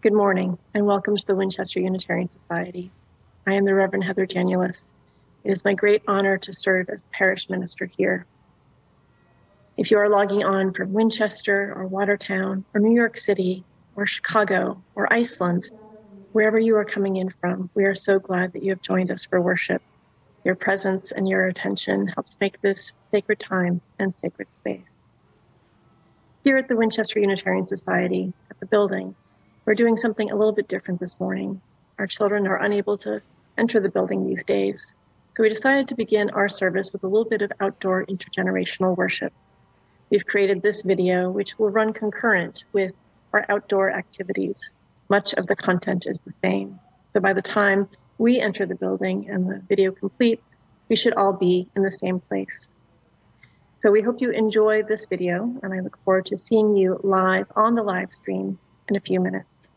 Good morning, and welcome to the Winchester Unitarian Society. I am the Reverend Heather Janulis. It is my great honor to serve as parish minister here. If you are logging on from Winchester or Watertown or New York City or Chicago or Iceland, wherever you are coming in from, we are so glad that you have joined us for worship. Your presence and your attention helps make this sacred time and sacred space. Here at the Winchester Unitarian Society, at the building, we're doing something a little bit different this morning. Our children are unable to enter the building these days, so we decided to begin our service with a little bit of outdoor intergenerational worship. We've created this video, which will run concurrent with our outdoor activities. Much of the content is the same. So by the time we enter the building and the video completes, we should all be in the same place. So we hope you enjoy this video, and I look forward to seeing you live on the live stream in a few minutes.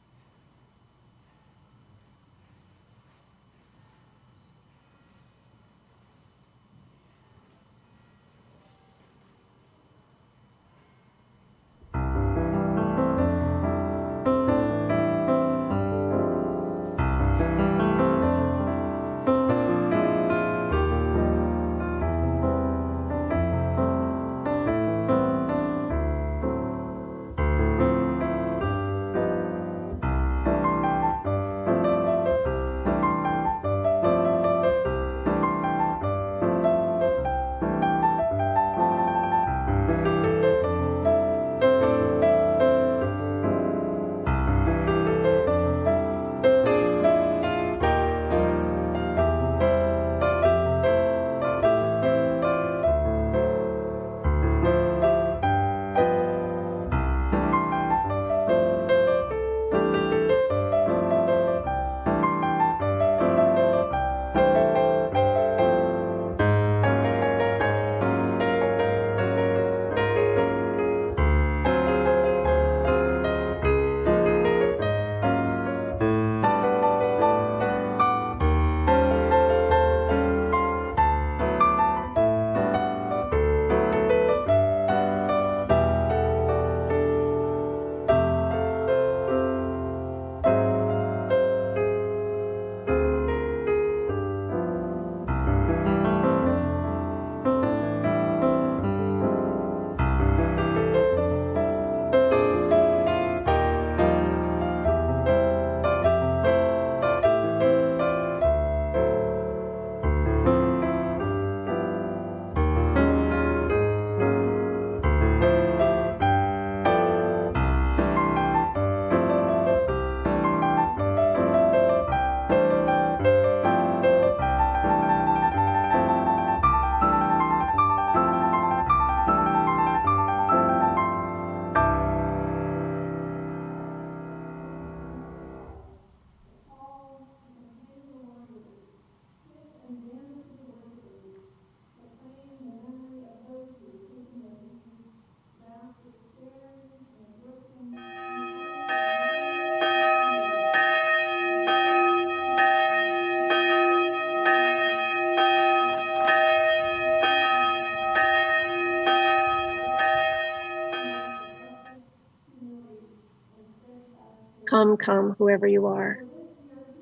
Come, come, whoever you are.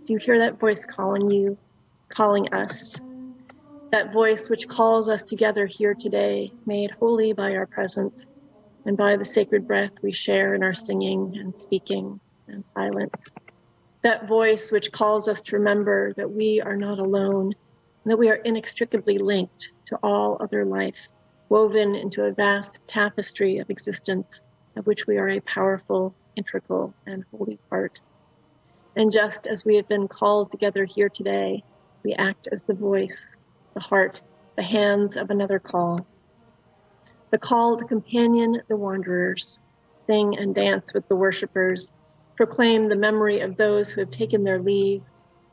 Do you hear that voice calling you, calling us? That voice which calls us together here today, made holy by our presence and by the sacred breath we share in our singing and speaking and silence. That voice which calls us to remember that we are not alone, and that we are inextricably linked to all other life, woven into a vast tapestry of existence of which we are a powerful, integral, and holy part. And just as we have been called together here today, we act as the voice, the heart, the hands of another call. The call to companion the wanderers, sing and dance with the worshipers, proclaim the memory of those who have taken their leave,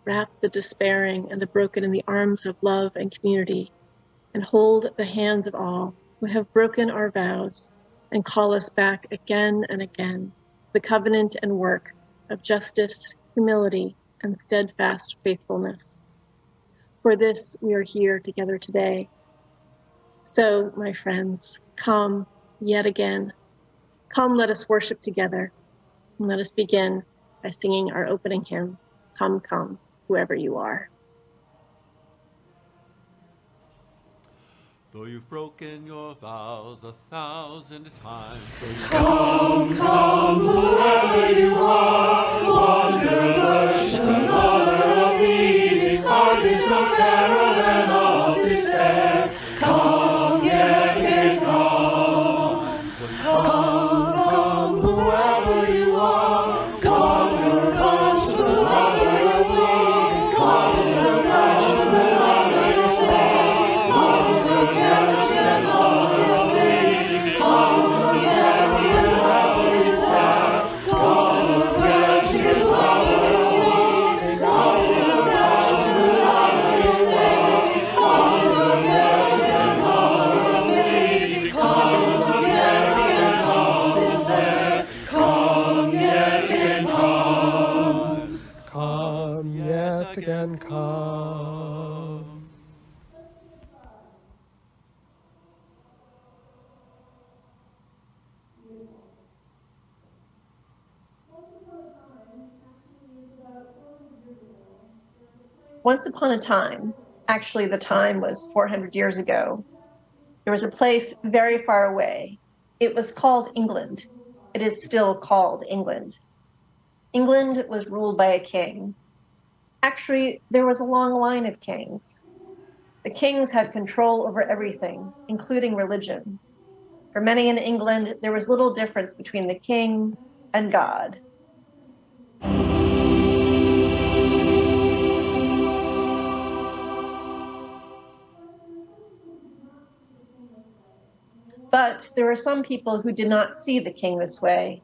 wrap the despairing and the broken in the arms of love and community, and hold the hands of all who have broken our vows and call us back again and again, the covenant and work of justice, humility, and steadfast faithfulness. For this, we are here together today. So, my friends, come yet again. Come, let us worship together. And let us begin by singing our opening hymn, Come, Come, Whoever You Are. Though you've broken your vows 1,000 times, come, come, whoever you are, wander, worship, mother of Eve, ours is no carol and all despair. Come, yet again, come, come, come, whoever you are, wander, worship, mother of Eve, ours is no carol and all despair. Again, come. Once upon a time, actually the time was 400 years ago, there was a place very far away. It was called England. It is still called England. England was ruled by a king. Actually, there was a long line of kings. The kings had control over everything, including religion. For many in England, there was little difference between the king and God. But there were some people who did not see the king this way.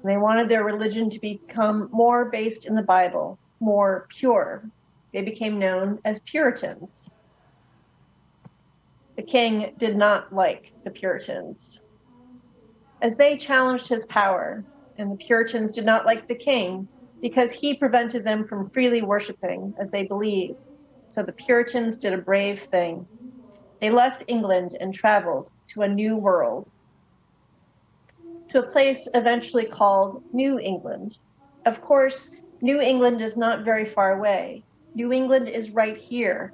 They wanted their religion to become more based in the Bible, more pure. They became known as Puritans. The king did not like the Puritans, as they challenged his power, and the Puritans did not like the king because he prevented them from freely worshiping as they believed. So the Puritans did a brave thing. They left England and traveled to a new world, to a place eventually called New England. Of course, New England is not very far away. New England is right here.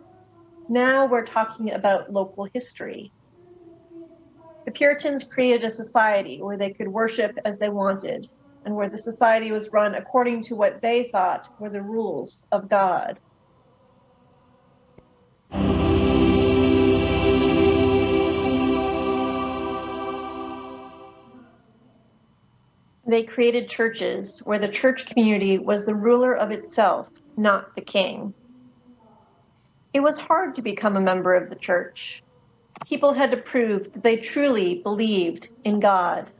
Now we're talking about local history. The Puritans created a society where they could worship as they wanted, and where the society was run according to what they thought were the rules of God. They created churches where the church community was the ruler of itself, not the king. It was hard to become a member of the church. People had to prove that they truly believed in God.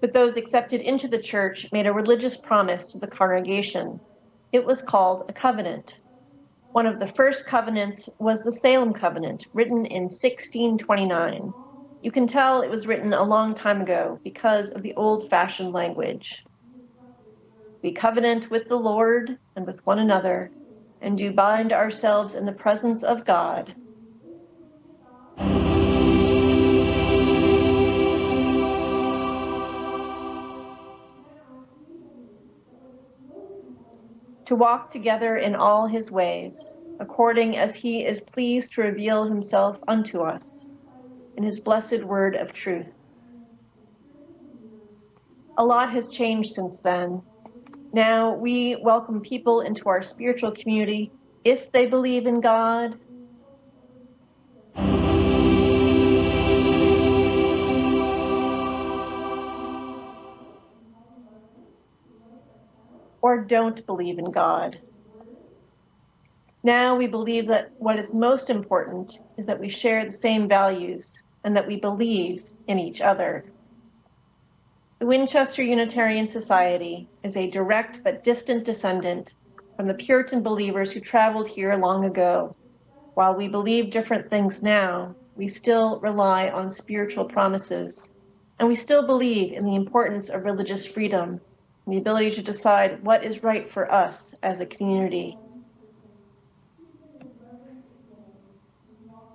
But those accepted into the church made a religious promise to the congregation. It was called a covenant. One of the first covenants was the Salem Covenant, written in 1629. You can tell it was written a long time ago because of the old-fashioned language. We covenant with the Lord and with one another, and do bind ourselves in the presence of God. To walk together in all his ways, according as he is pleased to reveal himself unto us in his blessed word of truth. A lot has changed since then. Now we welcome people into our spiritual community if they believe in God, or don't believe in God. Now we believe that what is most important is that we share the same values and that we believe in each other. The Winchester Unitarian Society is a direct but distant descendant from the Puritan believers who traveled here long ago. While we believe different things now, we still rely on spiritual promises, and we still believe in the importance of religious freedom and the ability to decide what is right for us as a community.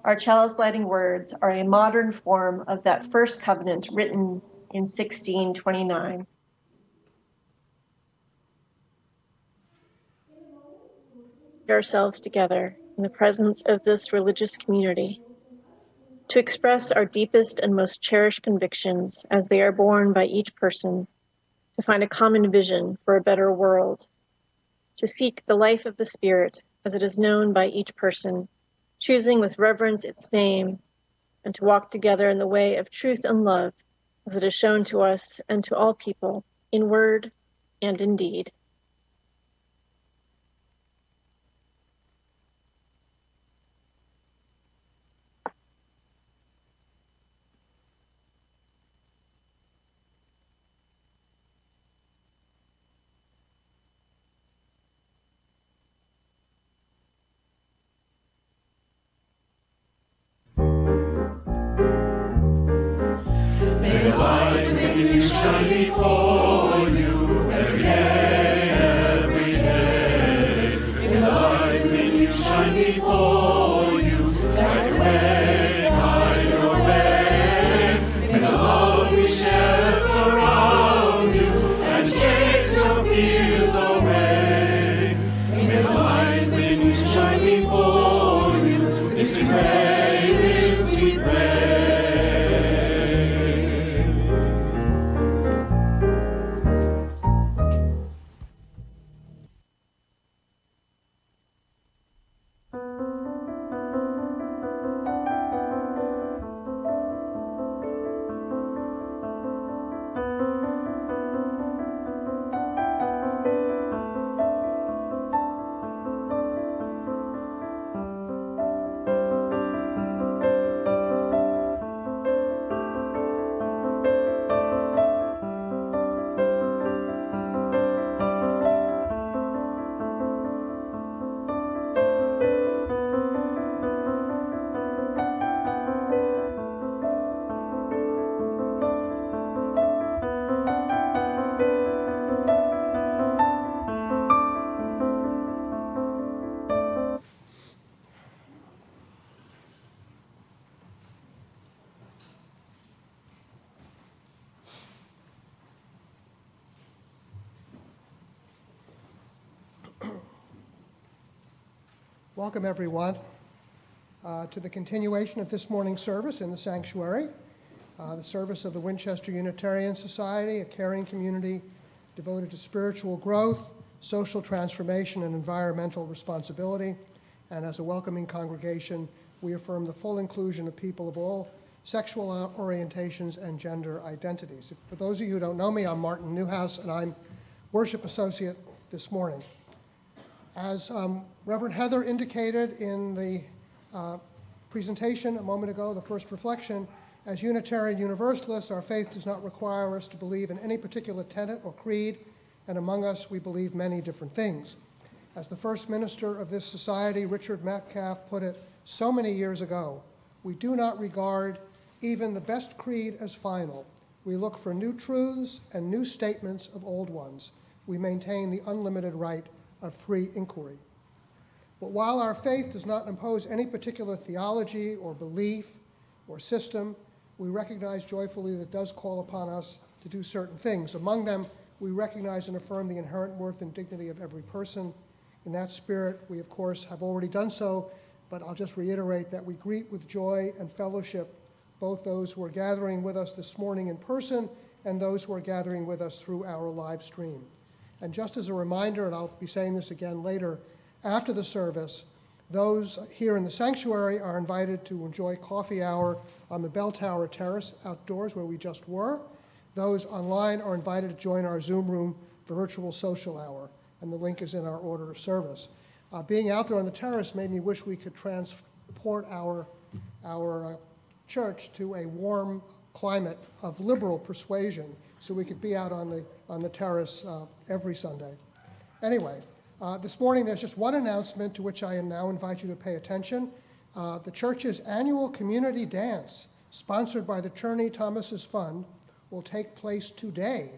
Our chalice lighting words are a modern form of that first covenant written in 1629. Ourselves together in the presence of this religious community to express our deepest and most cherished convictions as they are born by each person, to find a common vision for a better world, to seek the life of the Spirit as it is known by each person, choosing with reverence its name, and to walk together in the way of truth and love as it is shown to us and to all people in word and in deed. May the light within you shine before you every day. May the light within you shine before you, guide your way, guide your way. May the love we share surround you and chase your fears away. May the light within you shine before you. This we pray, this we pray. Welcome, everyone, to the continuation of this morning's service in the sanctuary, the service of the Winchester Unitarian Society, a caring community devoted to spiritual growth, social transformation, and environmental responsibility. And as a welcoming congregation, we affirm the full inclusion of people of all sexual orientations and gender identities. For those of you who don't know me, I'm Martin Newhouse, and I'm worship associate this morning. As Reverend Heather indicated in the presentation a moment ago, the first reflection, as Unitarian Universalists, our faith does not require us to believe in any particular tenet or creed, and among us we believe many different things. As the first minister of this society, Richard Metcalf, put it so many years ago, we do not regard even the best creed as final. We look for new truths and new statements of old ones. We maintain the unlimited right of free inquiry. But while our faith does not impose any particular theology or belief or system, we recognize joyfully that it does call upon us to do certain things. Among them, we recognize and affirm the inherent worth and dignity of every person. In that spirit, we of course have already done so, but I'll just reiterate that we greet with joy and fellowship both those who are gathering with us this morning in person and those who are gathering with us through our live stream. And just as a reminder, and I'll be saying this again later, after the service, those here in the sanctuary are invited to enjoy coffee hour on the Bell Tower Terrace outdoors where we just were. Those online are invited to join our Zoom room for virtual social hour, and the link is in our order of service. Being out there on the terrace made me wish we could transport our church to a warm climate of liberal persuasion so we could be out on the terrace every Sunday. Anyway, this morning there's just one announcement to which I now invite you to pay attention. The church's annual community dance, sponsored by the Cherney Thomas's Fund, will take place today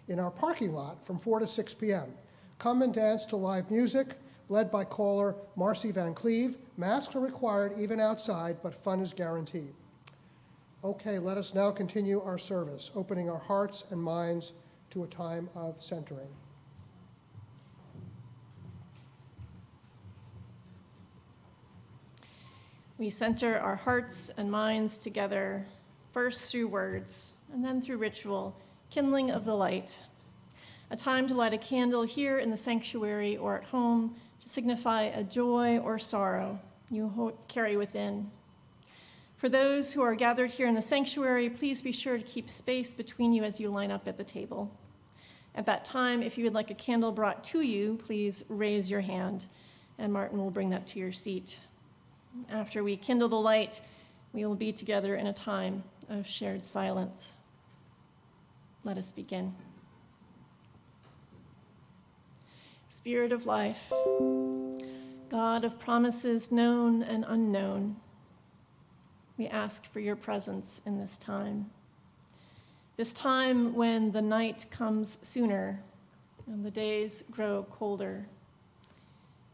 in our parking lot from 4 to 6 p.m. Come and dance to live music, led by caller Marcy Van Cleve, Masks are required even outside, but fun is guaranteed. Okay, let us now continue our service, opening our hearts and minds to a time of centering. We center our hearts and minds together, first through words, and then through ritual, kindling of the light. A time to light a candle here in the sanctuary or at home to signify a joy or sorrow you carry within. For those who are gathered here in the sanctuary, please be sure to keep space between you as you line up at the table. At that time, if you would like a candle brought to you, please raise your hand, and Martin will bring that to your seat. After we kindle the light, we will be together in a time of shared silence. Let us begin. Spirit of life, God of promises known and unknown, we ask for your presence in this time when the night comes sooner and the days grow colder.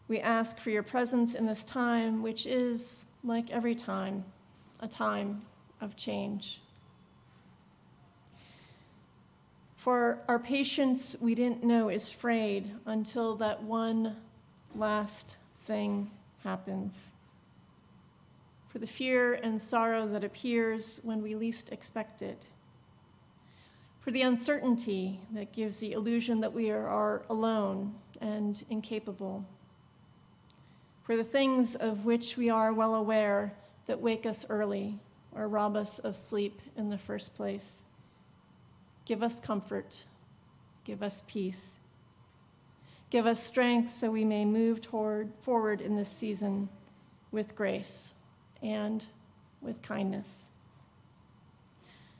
We ask for your presence in this time, which is, like every time, a time of change. For our patience we didn't know is frayed until that one last thing happens. For the fear and sorrow that appears when we least expect it. For the uncertainty that gives the illusion that we are alone and incapable. For the things of which we are well aware that wake us early or rob us of sleep in the first place. Give us comfort, give us peace. Give us strength so we may move forward in this season with grace and with kindness.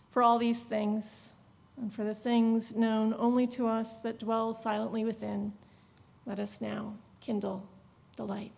For all these things, and for the things known only to us that dwell silently within, let us now kindle the light.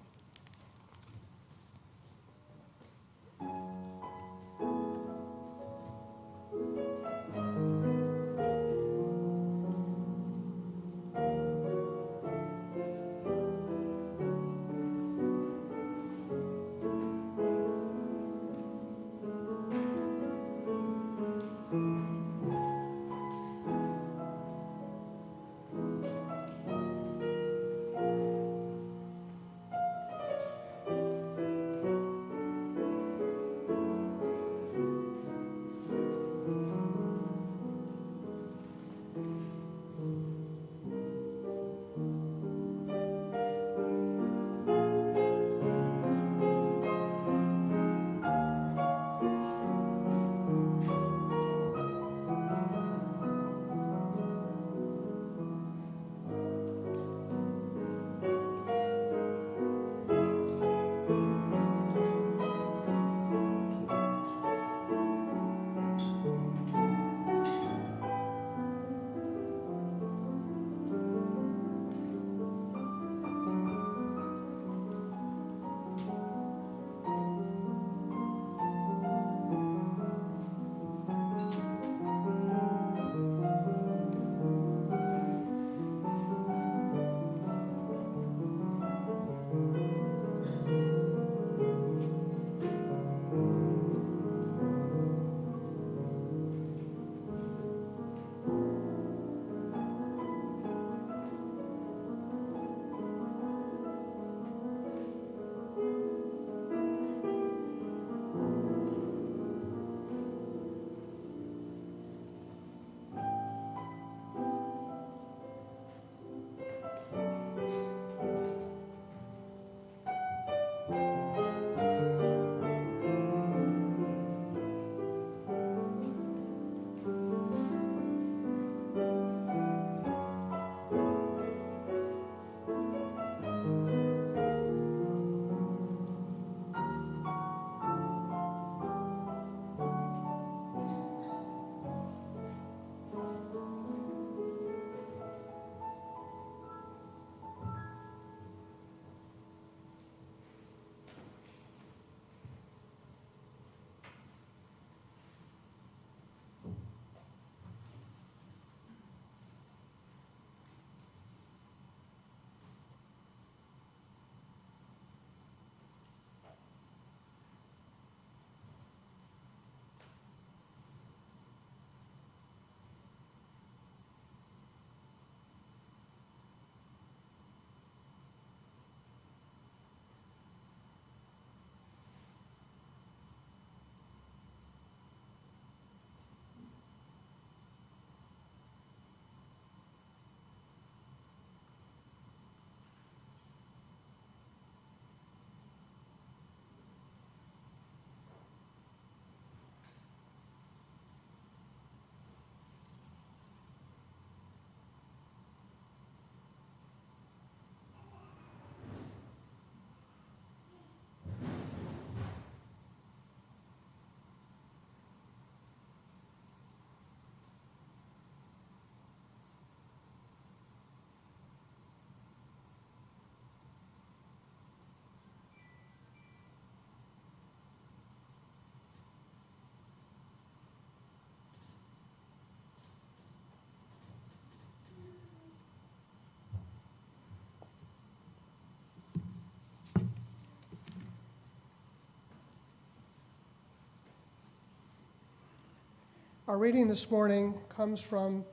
Our reading this morning comes from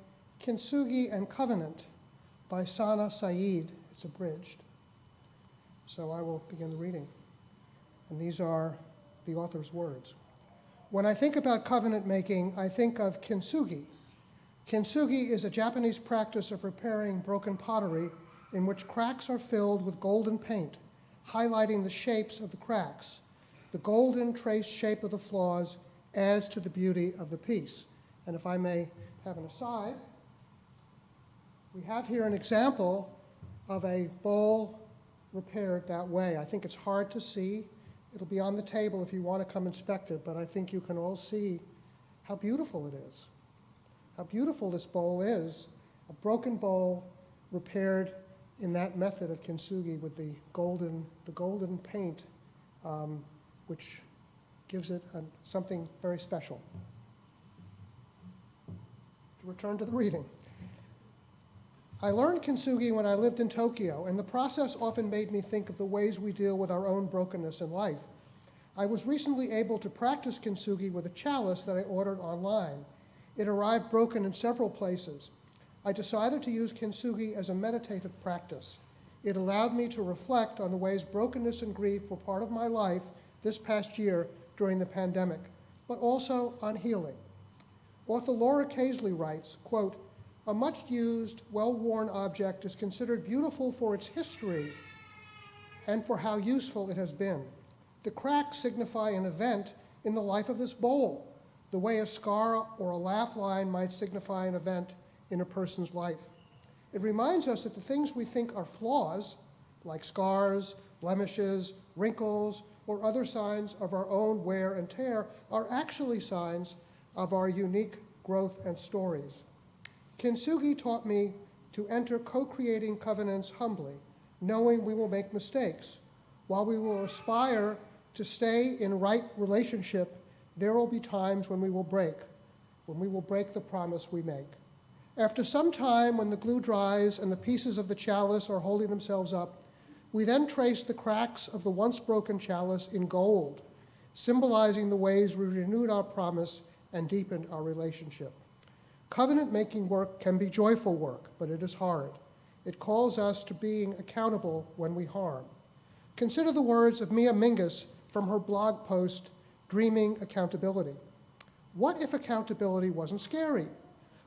Kintsugi and Covenant by Sana Saeed. It's abridged. So I will begin the reading. And these are the author's words. When I think about covenant making, I think of kintsugi. Kintsugi is a Japanese practice of repairing broken pottery in which cracks are filled with golden paint, highlighting the shapes of the cracks. The golden traced shape of the flaws adds to the beauty of the piece. And if I may have an aside, we have here an example of a bowl repaired that way. I think it's hard to see. It'll be on the table if you want to come inspect it, but I think you can all see how beautiful it is. How beautiful this bowl is, a broken bowl repaired in that method of kintsugi with the golden paint, which gives it something very special. To return to the reading. I learned kintsugi when I lived in Tokyo, and the process often made me think of the ways we deal with our own brokenness in life. I was recently able to practice kintsugi with a chalice that I ordered online. It arrived broken in several places. I decided to use kintsugi as a meditative practice. It allowed me to reflect on the ways brokenness and grief were part of my life this past year during the pandemic, but also on healing. Author Laura Casely writes, quote, "A much-used, well-worn object is considered beautiful for its history and for how useful it has been. The cracks signify an event in the life of this bowl, the way a scar or a laugh line might signify an event in a person's life. It reminds us that the things we think are flaws, like scars, blemishes, wrinkles, or other signs of our own wear and tear, are actually signs of our unique growth and stories. Kintsugi taught me to enter co-creating covenants humbly, knowing we will make mistakes. While we will aspire to stay in right relationship, there will be times when we will break the promise we make. After some time, when the glue dries and the pieces of the chalice are holding themselves up, we then trace the cracks of the once broken chalice in gold, symbolizing the ways we renewed our promise and deepened our relationship. Covenant-making work can be joyful work, but it is hard. It calls us to being accountable when we harm. Consider the words of Mia Mingus from her blog post, Dreaming Accountability. What if accountability wasn't scary?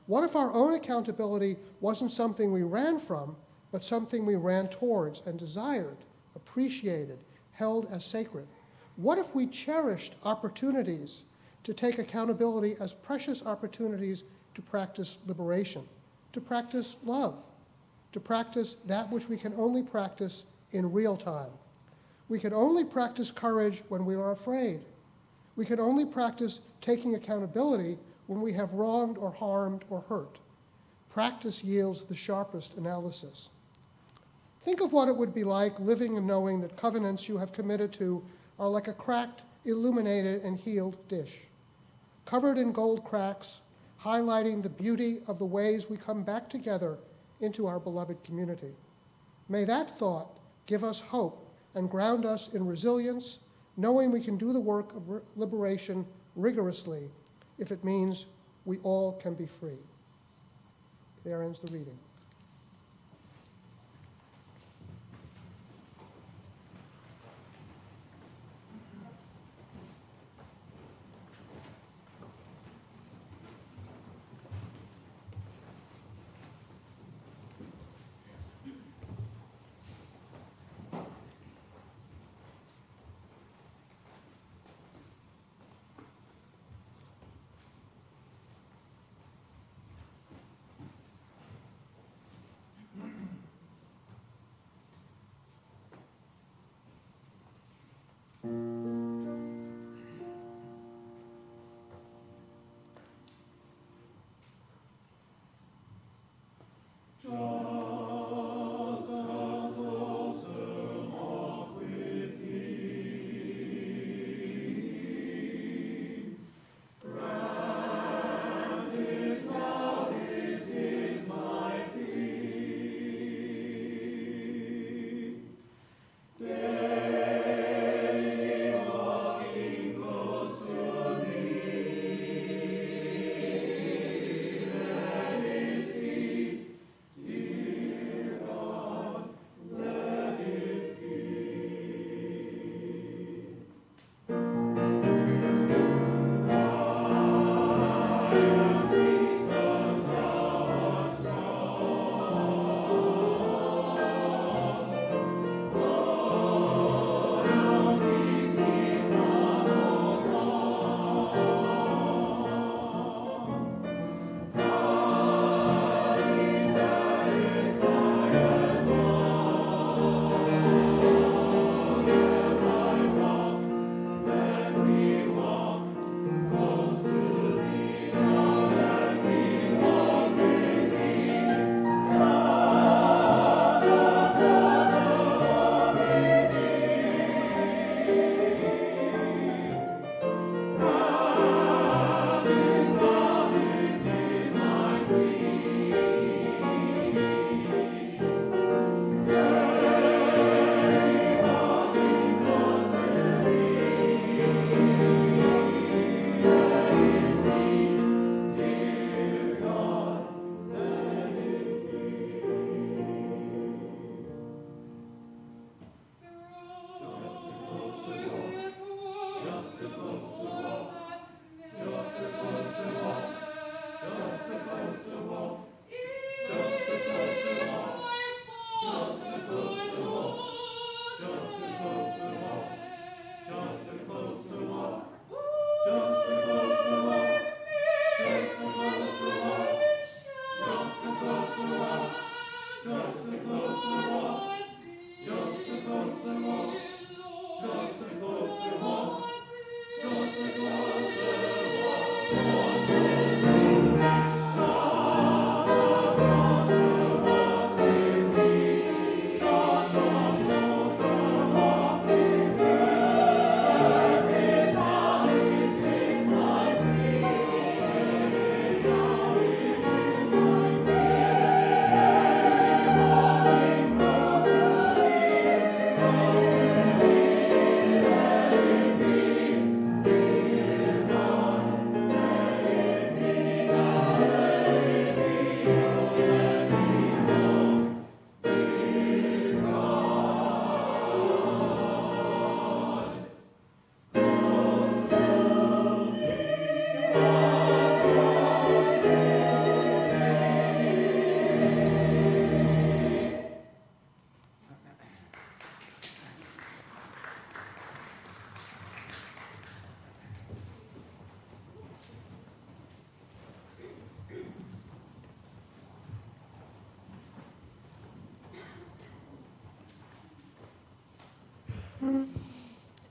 What if our own accountability wasn't something we ran from, but something we ran towards and desired, appreciated, held as sacred? What if we cherished opportunities to take accountability as precious opportunities to practice liberation, to practice love, to practice that which we can only practice in real time? We can only practice courage when we are afraid. We can only practice taking accountability when we have wronged or harmed or hurt. Practice yields the sharpest analysis. Think of what it would be like living and knowing that covenants you have committed to are like a cracked, illuminated, and healed dish, covered in gold cracks, highlighting the beauty of the ways we come back together into our beloved community. May that thought give us hope and ground us in resilience, knowing we can do the work of liberation rigorously if it means we all can be free. There ends the reading.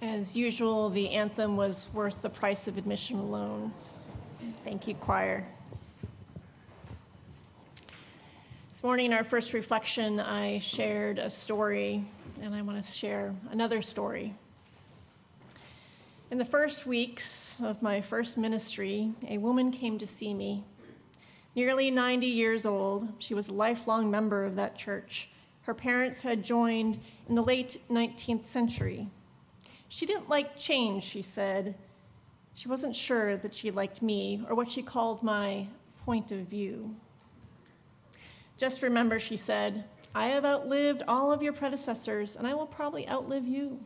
As usual, the anthem was worth the price of admission alone. Thank you, choir. This morning in our first reflection, I shared a story, and I want to share another story. In the first weeks of my first ministry, a woman came to see me. Nearly 90 years old, she was a lifelong member of that church. Her parents had joined in the late 19th century. She didn't like change, she said. She wasn't sure that she liked me or what she called my point of view. Just remember, she said, I have outlived all of your predecessors, and I will probably outlive you.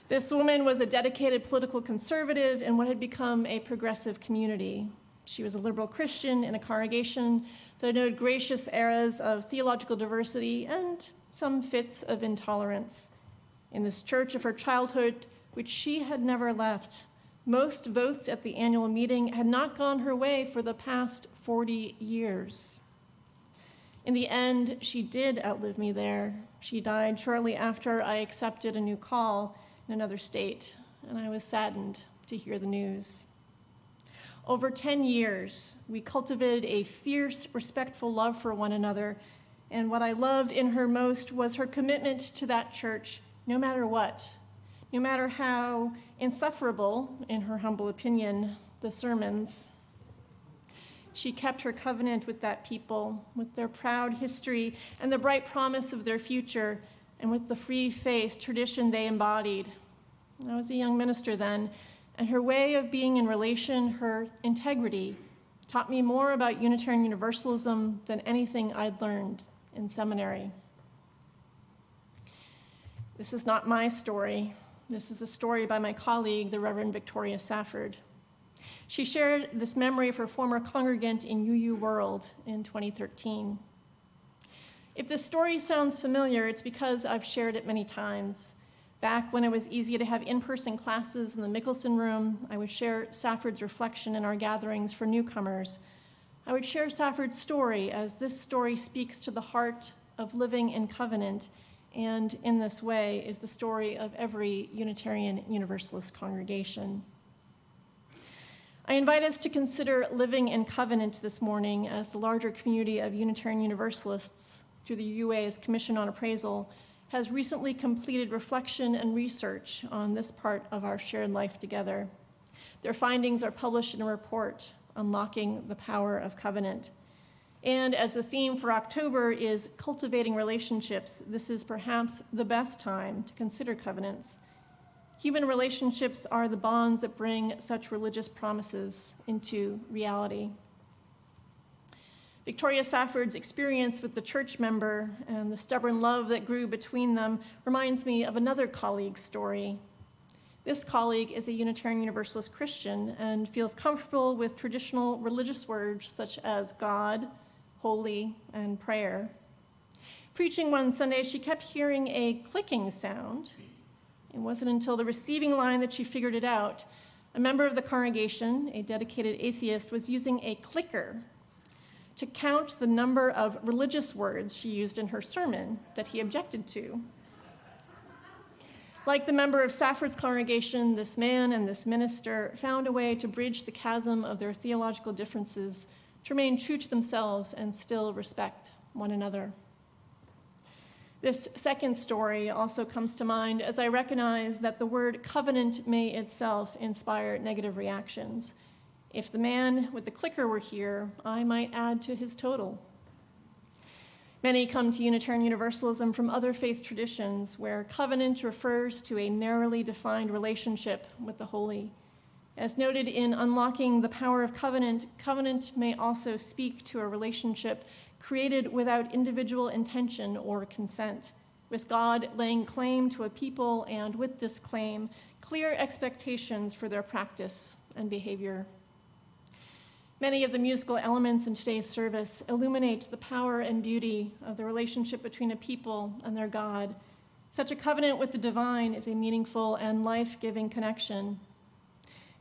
This woman was a dedicated political conservative in what had become a progressive community. She was a liberal Christian in a congregation that noted gracious eras of theological diversity and some fits of intolerance. In this church of her childhood, which she had never left, most votes at the annual meeting had not gone her way for the past 40 years. In the end, she did outlive me there. She died shortly after I accepted a new call in another state, and I was saddened to hear the news. Over 10 years, we cultivated a fierce, respectful love for one another, and what I loved in her most was her commitment to that church, no matter what, no matter how insufferable, in her humble opinion, the sermons. She kept her covenant with that people, with their proud history and the bright promise of their future, and with the free faith tradition they embodied. I was a young minister then, and her way of being in relation, her integrity, taught me more about Unitarian Universalism than anything I'd learned in seminary. This is not my story. This is a story by my colleague, the Reverend Victoria Safford. She shared this memory of her former congregant in UU World in 2013. If this story sounds familiar, it's because I've shared it many times. Back when it was easy to have in-person classes in the Mickelson Room, I would share Safford's reflection in our gatherings for newcomers. I would share Safford's story, as this story speaks to the heart of living in covenant, and in this way is the story of every Unitarian Universalist congregation. I invite us to consider living in covenant this morning as the larger community of Unitarian Universalists, through the UA's Commission on Appraisal, has recently completed reflection and research on this part of our shared life together. Their findings are published in a report, Unlocking the Power of Covenant. And as the theme for October is cultivating relationships, this is perhaps the best time to consider covenants. Human relationships are the bonds that bring such religious promises into reality. Victoria Safford's experience with the church member and the stubborn love that grew between them reminds me of another colleague's story. This colleague is a Unitarian Universalist Christian and feels comfortable with traditional religious words such as God, holy, and prayer. Preaching one Sunday, she kept hearing a clicking sound. It wasn't until the receiving line that she figured it out. A member of the congregation, a dedicated atheist, was using a clicker to count the number of religious words she used in her sermon that he objected to. Like the member of Safford's congregation, this man and this minister found a way to bridge the chasm of their theological differences, to remain true to themselves and still respect one another. This second story also comes to mind as I recognize that the word covenant may itself inspire negative reactions. If the man with the clicker were here, I might add to his total. Many come to Unitarian Universalism from other faith traditions where covenant refers to a narrowly defined relationship with the holy. As noted in Unlocking the Power of Covenant, covenant may also speak to a relationship created without individual intention or consent, with God laying claim to a people and, with this claim, clear expectations for their practice and behavior. Many of the musical elements in today's service illuminate the power and beauty of the relationship between a people and their God. Such a covenant with the divine is a meaningful and life-giving connection.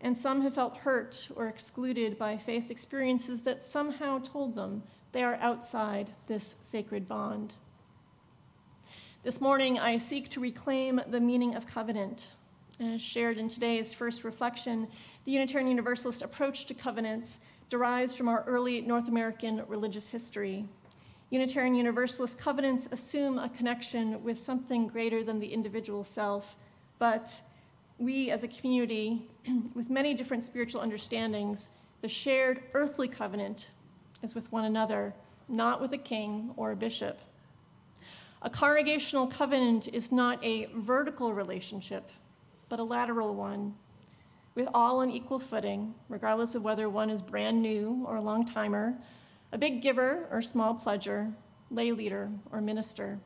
And some have felt hurt or excluded by faith experiences that somehow told them they are outside this sacred bond. This morning, I seek to reclaim the meaning of covenant. As shared in today's first reflection, the Unitarian Universalist approach to covenants derives from our early North American religious history. Unitarian Universalist covenants assume a connection with something greater than the individual self, but we as a community, with many different spiritual understandings, the shared earthly covenant is with one another, not with a king or a bishop. A congregational covenant is not a vertical relationship, but a lateral one, with all on equal footing, regardless of whether one is brand new or a long-timer, a big giver or small pledger, lay leader or minister.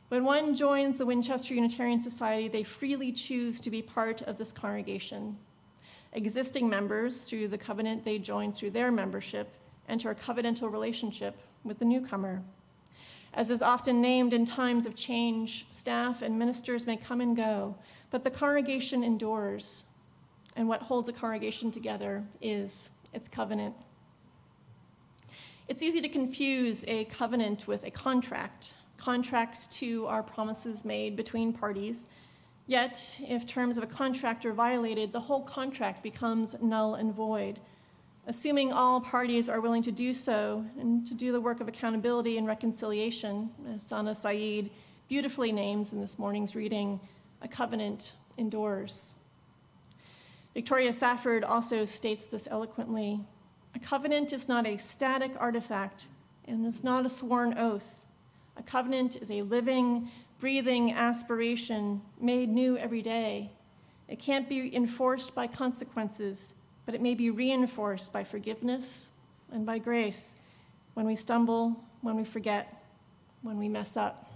When one joins the Winchester Unitarian Society, they freely choose to be part of this congregation. Existing members, through the covenant they join through their membership, enter a covenantal relationship with the newcomer. As is often named in times of change, staff and ministers may come and go, but the congregation endures, and what holds a congregation together is its covenant. It's easy to confuse a covenant with a contract. Contracts, too, are promises made between parties. Yet, if terms of a contract are violated, the whole contract becomes null and void. Assuming all parties are willing to do so and to do the work of accountability and reconciliation, as Sana Saeed beautifully names in this morning's reading, a covenant endures. Victoria Safford also states this eloquently. A covenant is not a static artifact and is not a sworn oath. A covenant is a living, breathing aspiration made new every day. It can't be enforced by consequences, but it may be reinforced by forgiveness and by grace when we stumble, when we forget, when we mess up.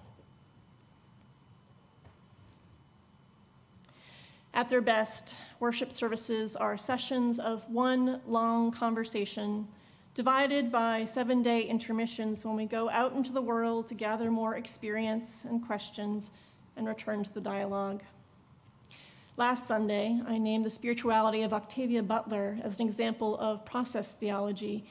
At their best, worship services are sessions of one long conversation, divided by 7-day intermissions when we go out into the world to gather more experience and questions and return to the dialogue. Last Sunday, I named the spirituality of Octavia Butler as an example of process theology,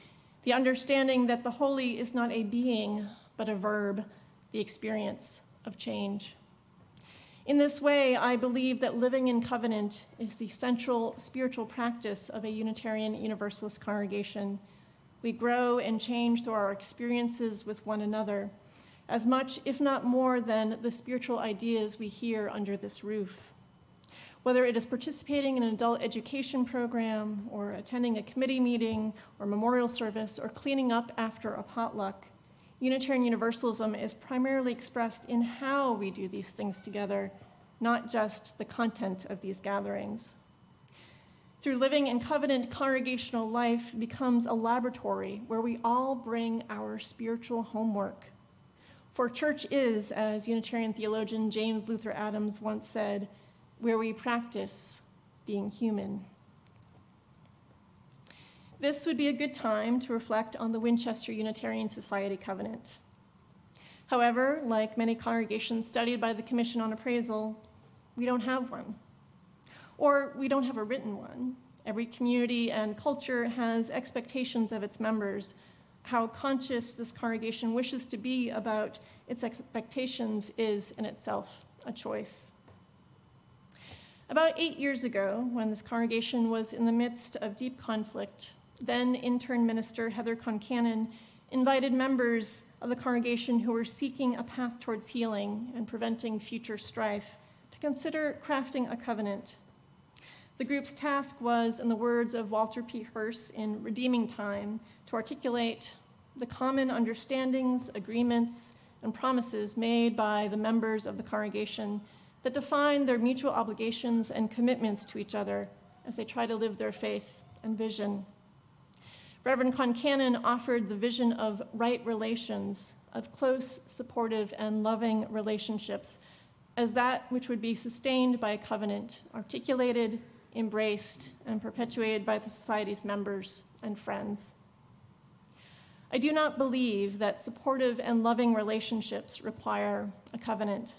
the understanding that the holy is not a being, but a verb, the experience of change. In this way, I believe that living in covenant is the central spiritual practice of a Unitarian Universalist congregation. We grow and change through our experiences with one another, as much, if not more, than the spiritual ideas we hear under this roof. Whether it is participating in an adult education program, or attending a committee meeting, or memorial service, or cleaning up after a potluck, Unitarian Universalism is primarily expressed in how we do these things together, not just the content of these gatherings. Through living in covenant, congregational life becomes a laboratory where we all bring our spiritual homework. For church is, as Unitarian theologian James Luther Adams once said, where we practice being human. This would be a good time to reflect on the Winchester Unitarian Society Covenant. However, like many congregations studied by the Commission on Appraisal, we don't have one. Or we don't have a written one. Every community and culture has expectations of its members. How conscious this congregation wishes to be about its expectations is in itself a choice. About 8 years ago, when this congregation was in the midst of deep conflict, then intern minister Heather Concannon invited members of the congregation who were seeking a path towards healing and preventing future strife to consider crafting a covenant. The group's task was, in the words of Walter P. Hearst in Redeeming Time, to articulate the common understandings, agreements, and promises made by the members of the congregation that define their mutual obligations and commitments to each other as they try to live their faith and vision. Reverend Concannon offered the vision of right relations, of close, supportive, and loving relationships as that which would be sustained by a covenant, articulated, embraced, and perpetuated by the Society's members and friends. I do not believe that supportive and loving relationships require a covenant.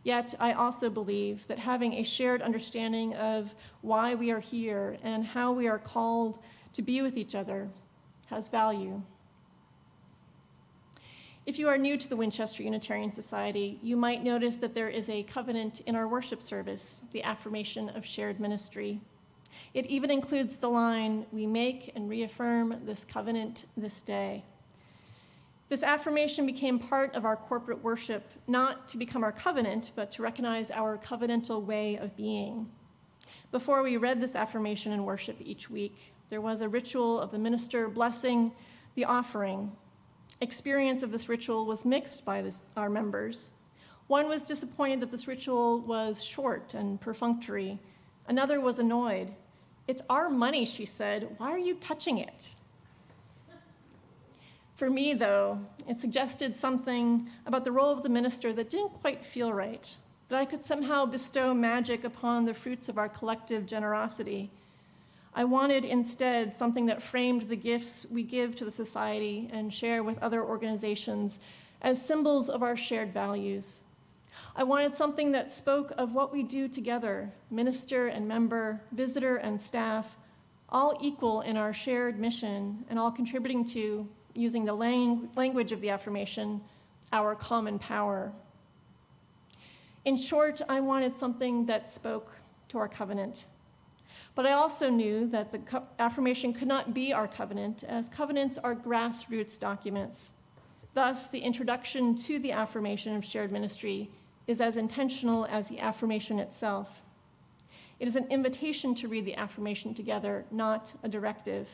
Yet I also believe that having a shared understanding of why we are here and how we are called to be with each other has value. If you are new to the Winchester Unitarian Society, you might notice that there is a covenant in our worship service, the affirmation of shared ministry. It even includes the line, "We make and reaffirm this covenant this day." This affirmation became part of our corporate worship, not to become our covenant, but to recognize our covenantal way of being. Before we read this affirmation in worship each week, there was a ritual of the minister blessing the offering. Experience of this ritual was mixed by our members. One was disappointed that this ritual was short and perfunctory. Another was annoyed. "It's our money," she said. "Why are you touching it?" For me, though, it suggested something about the role of the minister that didn't quite feel right, that I could somehow bestow magic upon the fruits of our collective generosity. I wanted instead something that framed the gifts we give to the society and share with other organizations as symbols of our shared values. I wanted something that spoke of what we do together, minister and member, visitor and staff, all equal in our shared mission and all contributing to, using the language of the affirmation, our common power. In short, I wanted something that spoke to our covenant. But I also knew that the affirmation could not be our covenant, as covenants are grassroots documents. Thus, the introduction to the affirmation of shared ministry is as intentional as the affirmation itself. It is an invitation to read the affirmation together, not a directive.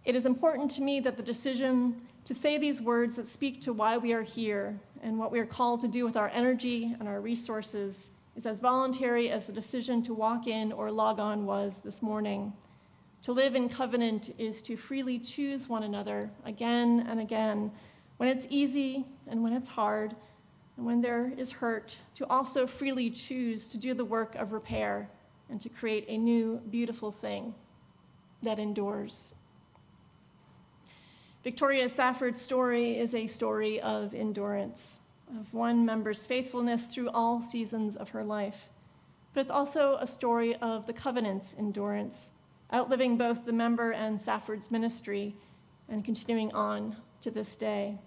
It is important to me that the decision to say these words that speak to why we are here and what we are called to do with our energy and our resources is as voluntary as the decision to walk in or log on was this morning. To live in covenant is to freely choose one another again and again, when it's easy and when it's hard, and when there is hurt, to also freely choose to do the work of repair and to create a new, beautiful thing that endures. Victoria Safford's story is a story of endurance, of one member's faithfulness through all seasons of her life. But it's also a story of the covenant's endurance, outliving both the member and Safford's ministry and continuing on to this day.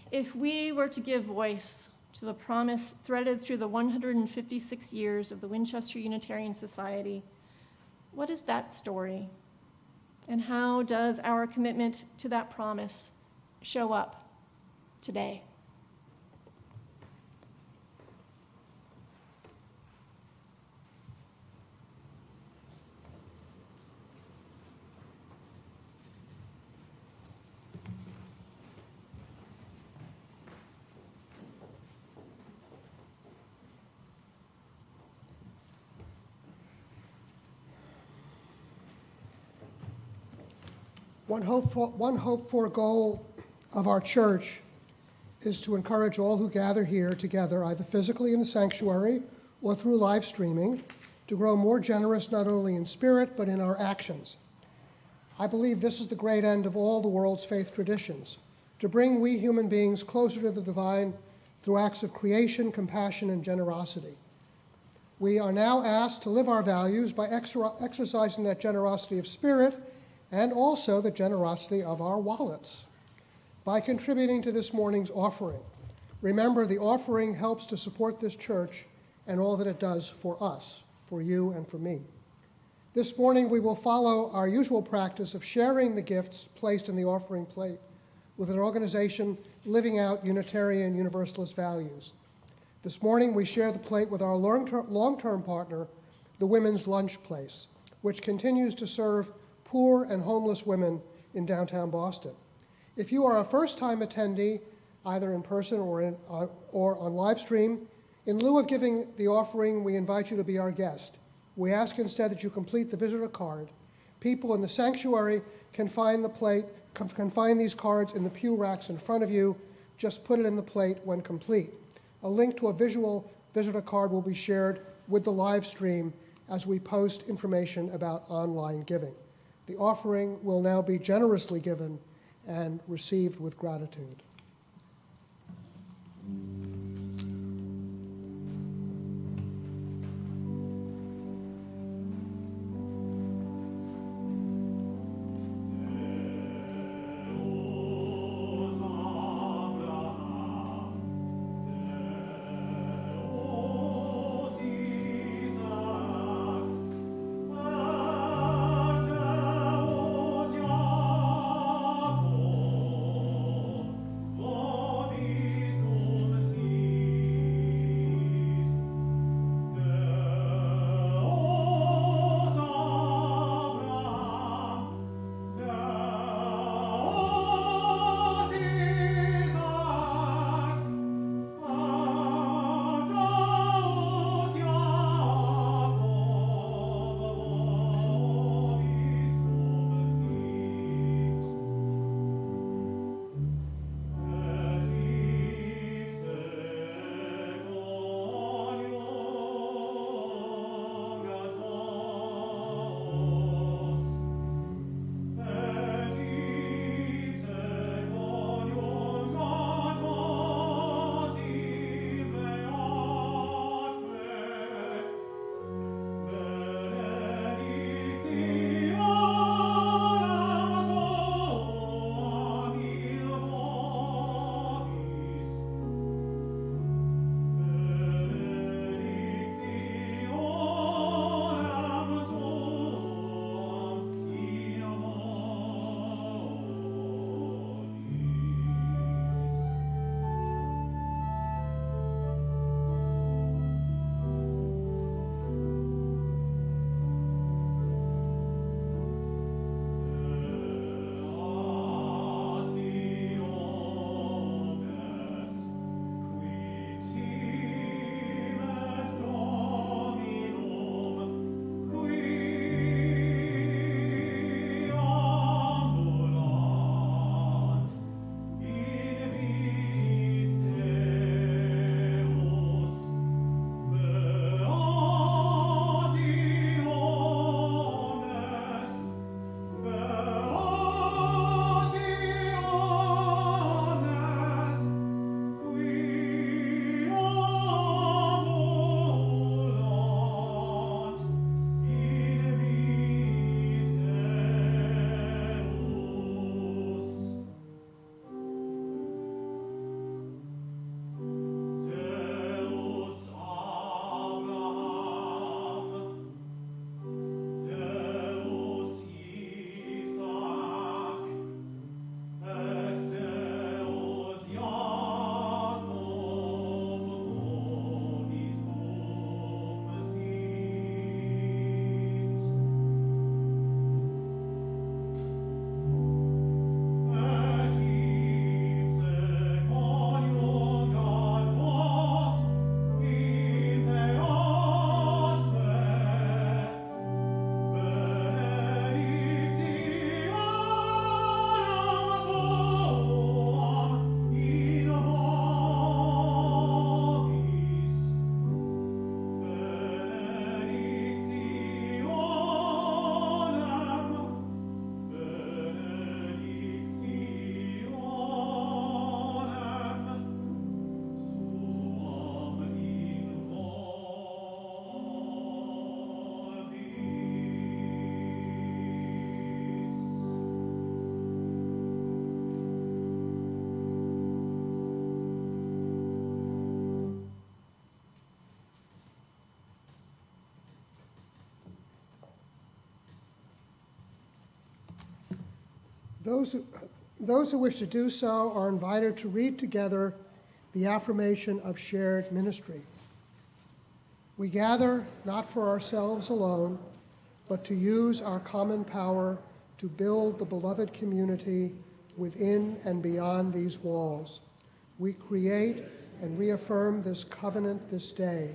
If we were to give voice to the promise threaded through the 156 years of the Winchester Unitarian Society, what is that story? And how does our commitment to that promise show up today? One hope for goal of our church is to encourage all who gather here together, either physically in the sanctuary or through live streaming, to grow more generous not only in spirit but in our actions. I believe this is the great end of all the world's faith traditions, to bring we human beings closer to the divine through acts of creation, compassion, and generosity. We are now asked to live our values by exercising that generosity of spirit and also the generosity of our wallets by contributing to this morning's offering. Remember, the offering helps to support this church and all that it does for us, for you and for me. This morning, we will follow our usual practice of sharing the gifts placed in the offering plate with an organization living out Unitarian Universalist values. This morning, we share the plate with our long-term partner, the Women's Lunch Place, which continues to serve poor and homeless women in downtown Boston. If you are a first-time attendee, either in person or on live stream, in lieu of giving the offering, we invite you to be our guest. We ask instead that you complete the visitor card. People in the sanctuary can find these cards in the pew racks in front of you. Just put it in the plate when complete. A link to a visual visitor card will be shared with the live stream as we post information about online giving. The offering will now be generously given and received with gratitude. Those who wish to do so are invited to read together the affirmation of shared ministry. We gather not for ourselves alone, but to use our common power to build the beloved community within and beyond these walls. We create and reaffirm this covenant this day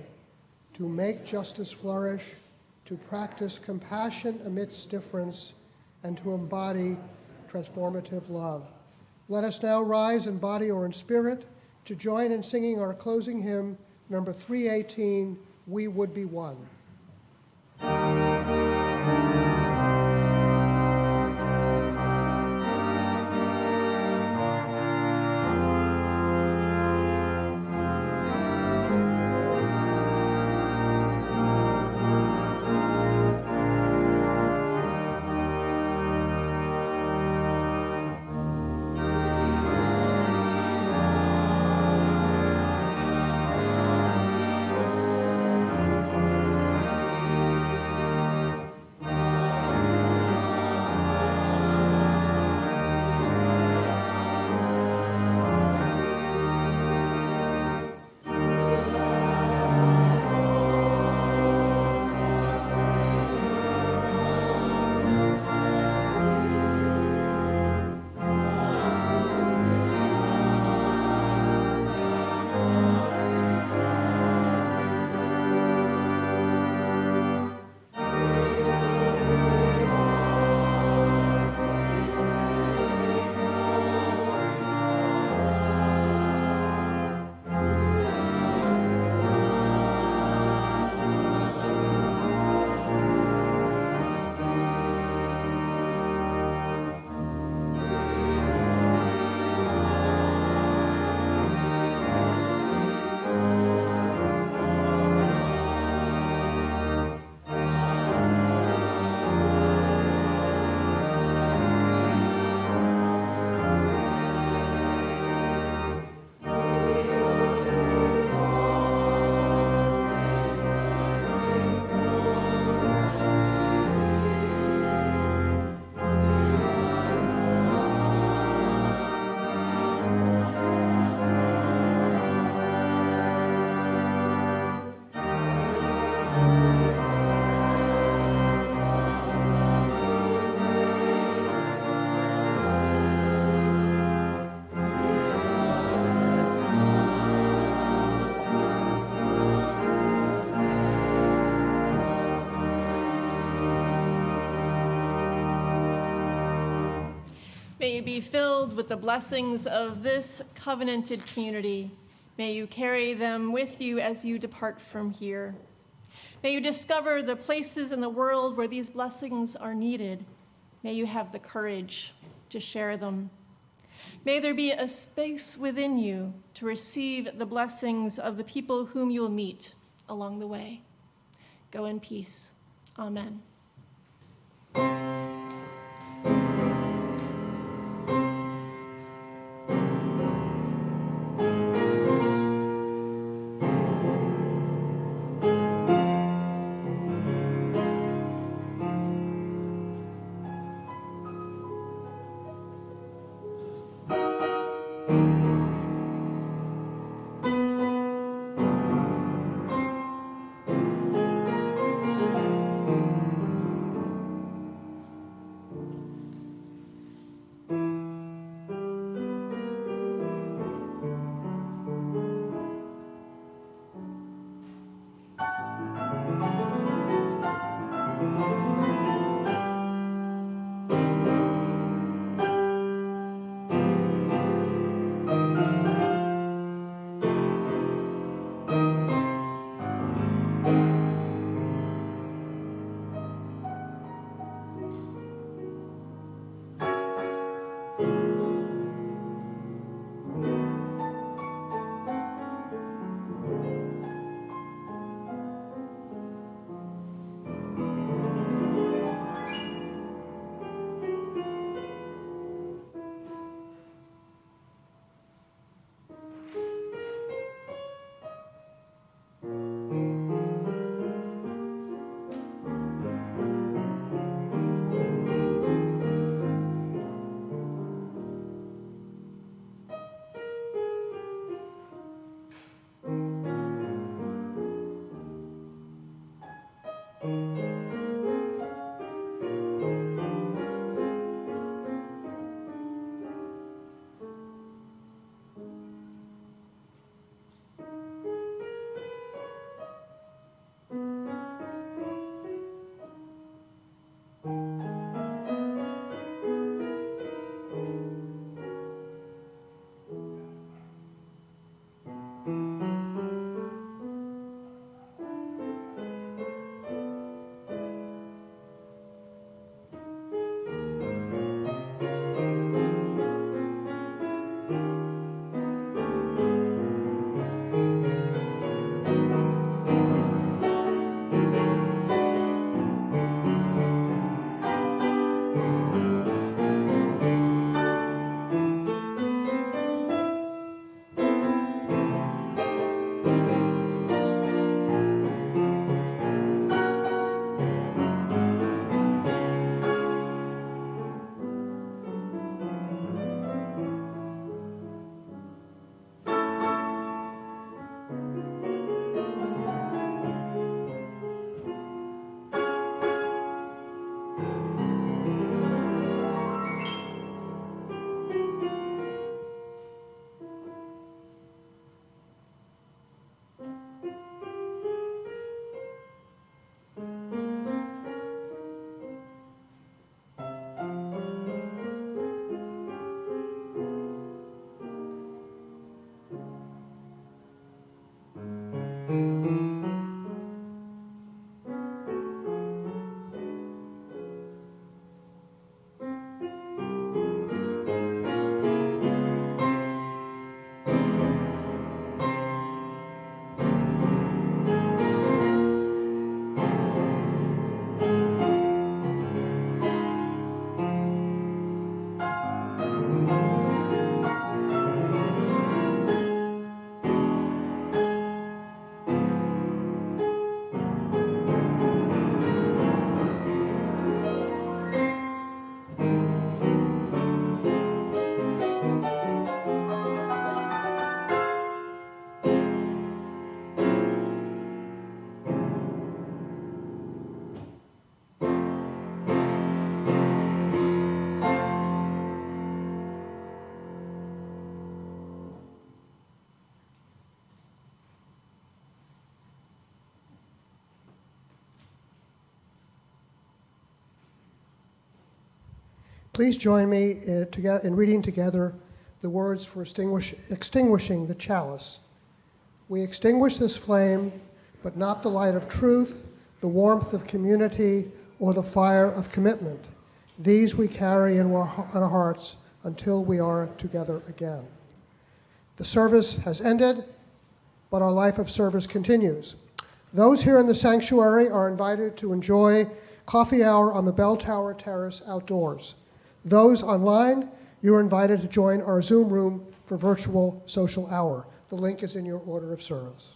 to make justice flourish, to practice compassion amidst difference, and to embody transformative love. Let us now rise in body or in spirit to join in singing our closing hymn, number 318, We Would Be One. May you be filled with the blessings of this covenanted community. May you carry them with you as you depart from here. May you discover the places in the world where these blessings are needed. May you have the courage to share them. May there be a space within you to receive the blessings of the people whom you'll meet along the way. Go in peace. Amen. Please join me in reading together the words for extinguishing the chalice. We extinguish this flame, but not the light of truth, the warmth of community, or the fire of commitment. These we carry in our hearts until we are together again. The service has ended, but our life of service continues. Those here in the sanctuary are invited to enjoy coffee hour on the Bell Tower Terrace outdoors. Those online, you are invited to join our Zoom room for virtual social hour. The link is in your order of service.